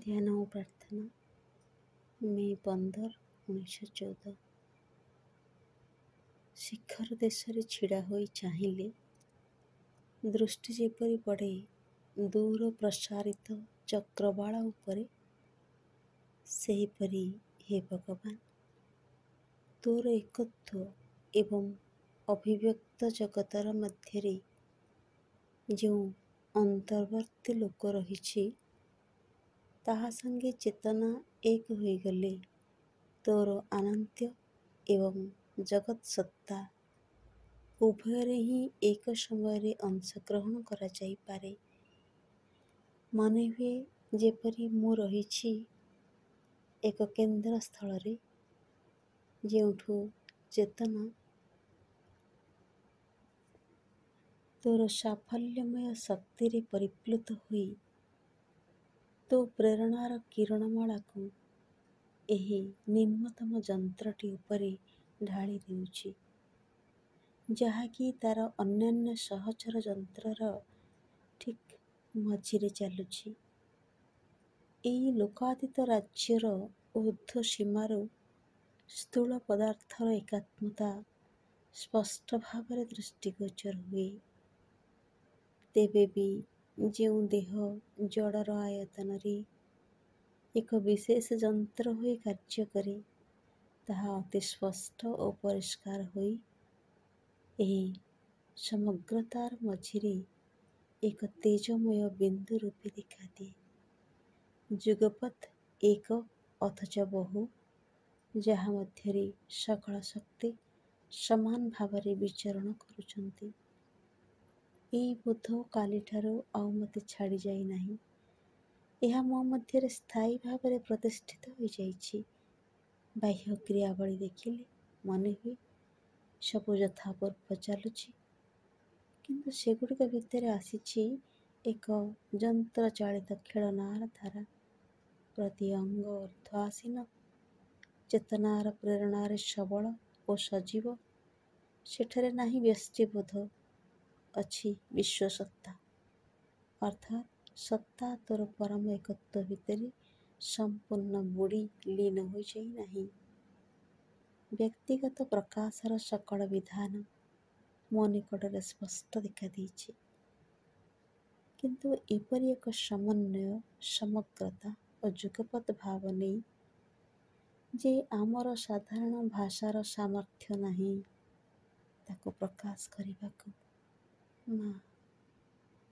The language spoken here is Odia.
ଧ୍ୟାନ ଓ ପ୍ରାର୍ଥନା ମେ 15, 1914। ଶିଖର ଦେଶରେ ଛିଡ଼ା ହୋଇ ଚାହିଁଲେ ଦୃଷ୍ଟି ଯେପରି ପଡ଼େ ଦୂର ପ୍ରସାରିତ ଚକ୍ରବାଳ ଉପରେ, ସେହିପରି ହେ ଭଗବାନ, ତୋର ଏକତ୍ଵ ଏବଂ ଅଭିବ୍ୟକ୍ତ ଜଗତର ମଧ୍ୟରେ ଯେଉଁ ଅନ୍ତର୍ବର୍ତ୍ତୀ ଲୋକ ରହିଛି, ତାହା ସଙ୍ଗେ ଚେତନା ଏକ ହୋଇଗଲେ ତୋର ଅନାଦ୍ୟ ଏବଂ ଜଗତ୍ ସତ୍ତା ଉଭୟରେ ହିଁ ଏକ ସମୟରେ ଅଂଶଗ୍ରହଣ କରାଯାଇପାରେ। ମନେ ହୁଏ ଯେପରି ମୁଁ ରହିଛି ଏକ କେନ୍ଦ୍ର ସ୍ଥଳରେ, ଯେଉଁଠୁ ଚେତନା ତୋର ସାଫଲ୍ୟମୟ ଶକ୍ତିରେ ପରିପ୍ଲୁତ ହୋଇ ତୋ ପ୍ରେରଣାର କିରଣମାଳାକୁ ଏହି ନିମ୍ନତମ ଯନ୍ତ୍ରଟି ଉପରେ ଢାଳି ଦେଉଛି, ଯାହାକି ତାର ଅନ୍ୟାନ୍ୟ ସହଚର ଯନ୍ତ୍ରର ଠିକ୍ ମଝିରେ ଚାଲୁଛି। ଏହି ଲୋକାତୀତ ରାଜ୍ୟର ଊର୍ଦ୍ଧ୍ୱ ସୀମାରୁ ସ୍ଥୂଳ ପଦାର୍ଥର ଏକାତ୍ମତା ସ୍ପଷ୍ଟ ଭାବରେ ଦୃଷ୍ଟିଗୋଚର ହୁଏ। ତେବେ ବି ଯେଉଁ ଦେହ ଜଡ଼ର ଆୟତନରେ ଏକ ବିଶେଷ ଯନ୍ତ୍ର ହୋଇ କାର୍ଯ୍ୟ କରେ, ତାହା ଅତି ସ୍ପଷ୍ଟ ଓ ପରିଷ୍କାର ହୋଇ ଏହି ସମଗ୍ରତାର ମଝିରେ ଏକ ତେଜମୟ ବିନ୍ଦୁ ରୂପେ ଦେଖାଦିଏ। ଯୁଗପତ୍ ଏକ ଅଥଚ ବହୁ, ଯାହା ମଧ୍ୟରେ ସକଳ ଶକ୍ତି ସମାନ ଭାବରେ ବିଚରଣ କରୁଛନ୍ତି। ଏହି ବୋଧ କାଲିଠାରୁ ଆଉ ମୋତେ ଛାଡ଼ି ଯାଇନାହିଁ। ଏହା ମୋ ମଧ୍ୟରେ ସ୍ଥାୟୀ ଭାବରେ ପ୍ରତିଷ୍ଠିତ ହୋଇଯାଇଛି। ବାହ୍ୟ କ୍ରିୟାବଳୀ ଦେଖିଲେ ମନେ ହୁଏ ସବୁ ଯଥାପୂର୍ବ ଚାଲୁଛି, କିନ୍ତୁ ସେଗୁଡ଼ିକ ଭିତରେ ଆସିଛି ଏକ ଯନ୍ତ୍ରଚାଳିତ ଖେଳନାର ଧାରା। ପ୍ରତି ଅଙ୍ଗ ଊର୍ଦ୍ଧ୍ଵାସୀନ, ଚେତନାର ପ୍ରେରଣାରେ ସବଳ ଓ ସଜୀବ। ସେଠାରେ ନାହିଁ ବ୍ୟଷ୍ଟିବୋଧ, ଅଛି ବିଶ୍ୱସତ୍ତା, ଅର୍ଥାତ୍ ସତ୍ତା ତୋର ପରମ ଏକତ୍ଵ ଭିତରେ ସମ୍ପୂର୍ଣ୍ଣ ବୁଡ଼ି ଲୀନ ହୋଇଯାଇ ନାହିଁ। ବ୍ୟକ୍ତିଗତ ପ୍ରକାଶର ସକଳ ବିଧାନ ମୋ ନିକଟରେ ସ୍ପଷ୍ଟ ଦେଖାଦେଇଛି, କିନ୍ତୁ ଏପରି ଏକ ସମନ୍ୱୟ, ସମଗ୍ରତା ଓ ଯୁଗପତ୍ ଭାବ ନେଇ ଯେ ଆମର ସାଧାରଣ ଭାଷାର ସାମର୍ଥ୍ୟ ନାହିଁ ତାକୁ ପ୍ରକାଶ କରିବାକୁ। ମା।